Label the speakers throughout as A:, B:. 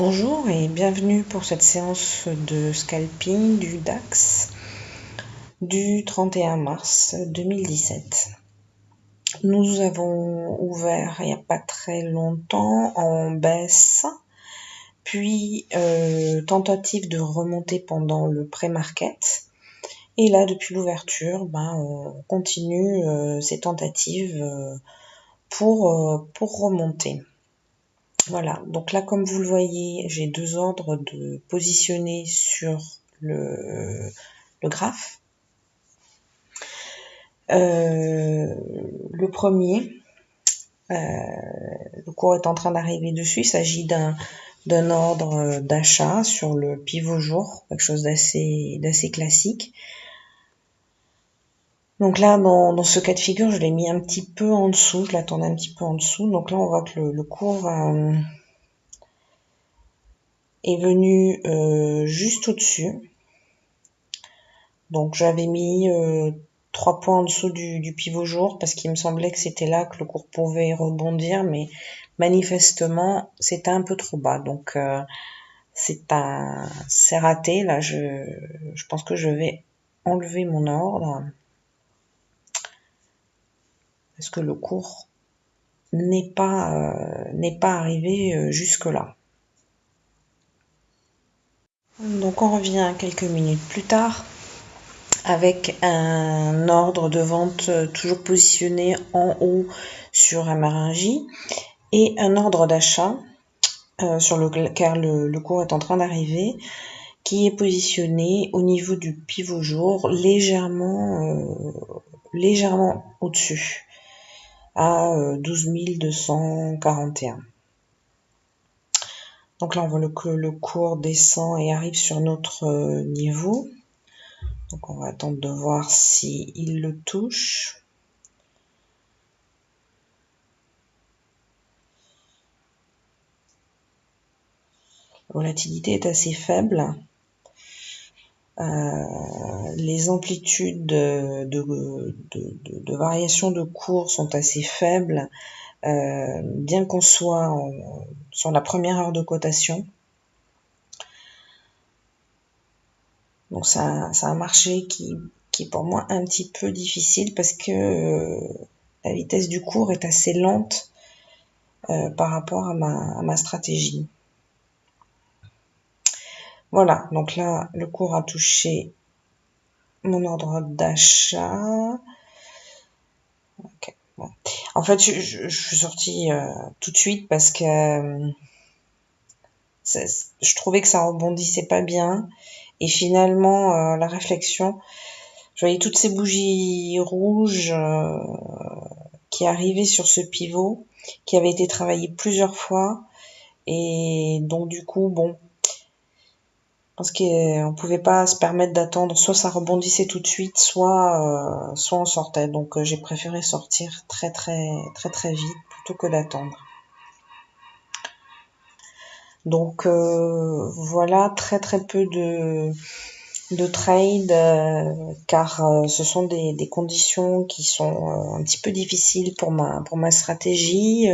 A: Bonjour et bienvenue pour cette séance de scalping du DAX du 31 mars 2017. Nous avons ouvert il n'y a pas très longtemps en baisse, puis tentative de remonter pendant le pré-market. Et là, depuis l'ouverture, on continue ces tentatives pour remonter. Voilà, donc là, comme vous le voyez, j'ai deux ordres de positionner sur le graphe. Le premier, le cours est en train d'arriver dessus. Il s'agit d'un ordre d'achat sur le pivot jour, quelque chose d'assez classique. Donc là, dans ce cas de figure, je l'ai mis un petit peu en dessous, je l'attendais un petit peu en dessous. Donc là, on voit que le cours est venu juste au-dessus. Donc j'avais mis 3 points en dessous du pivot jour parce qu'il me semblait que c'était là que le cours pouvait rebondir, mais manifestement c'était un peu trop bas. Donc c'est raté. Là, je pense que je vais enlever mon ordre parce que le cours n'est pas arrivé jusque là. Donc on revient quelques minutes plus tard avec un ordre de vente toujours positionné en haut sur MRNJ et un ordre d'achat sur lequel le cours est en train d'arriver, qui est positionné au niveau du pivot jour légèrement au-dessus, à 12 241. Donc là, on voit que le cours descend et arrive sur notre niveau. Donc on va attendre de voir s'il le touche. La volatilité est assez faible. Les amplitudes de variation de cours sont assez faibles, bien qu'on soit sur la première heure de cotation. Donc c'est un marché qui est pour moi un petit peu difficile parce que la vitesse du cours est assez lente par rapport à ma stratégie. Voilà, donc là, le cours a touché mon ordre d'achat. Okay, bon. En fait, je suis sortie tout de suite parce que je trouvais que ça rebondissait pas bien. Et finalement, la réflexion, je voyais toutes ces bougies rouges qui arrivaient sur ce pivot, qui avait été travaillé plusieurs fois. Et donc du coup, bon, parce qu'on pouvait pas se permettre d'attendre, soit ça rebondissait tout de suite, soit on sortait. Donc j'ai préféré sortir très vite plutôt que d'attendre. Donc voilà, très peu de trade car ce sont des conditions qui sont un petit peu difficiles pour ma stratégie.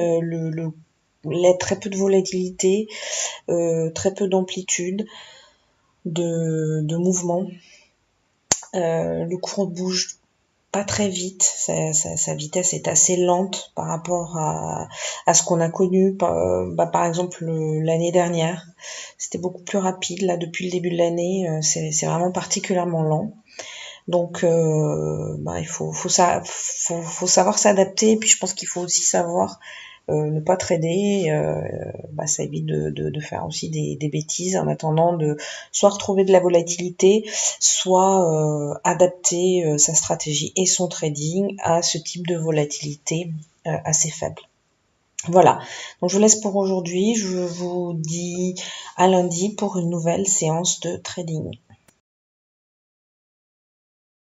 A: Très peu de volatilité, très peu d'amplitude de mouvement. Le cours bouge pas très vite, sa vitesse est assez lente par rapport à ce qu'on a connu par exemple l'année dernière. C'était beaucoup plus rapide. Là, depuis le début de l'année, c'est vraiment particulièrement lent. Donc il faut savoir s'adapter, et puis je pense qu'il faut aussi savoir ne pas trader, ça évite de faire aussi des bêtises en attendant de soit retrouver de la volatilité, soit adapter sa stratégie et son trading à ce type de volatilité assez faible. Voilà, donc je vous laisse pour aujourd'hui, je vous dis à lundi pour une nouvelle séance de trading.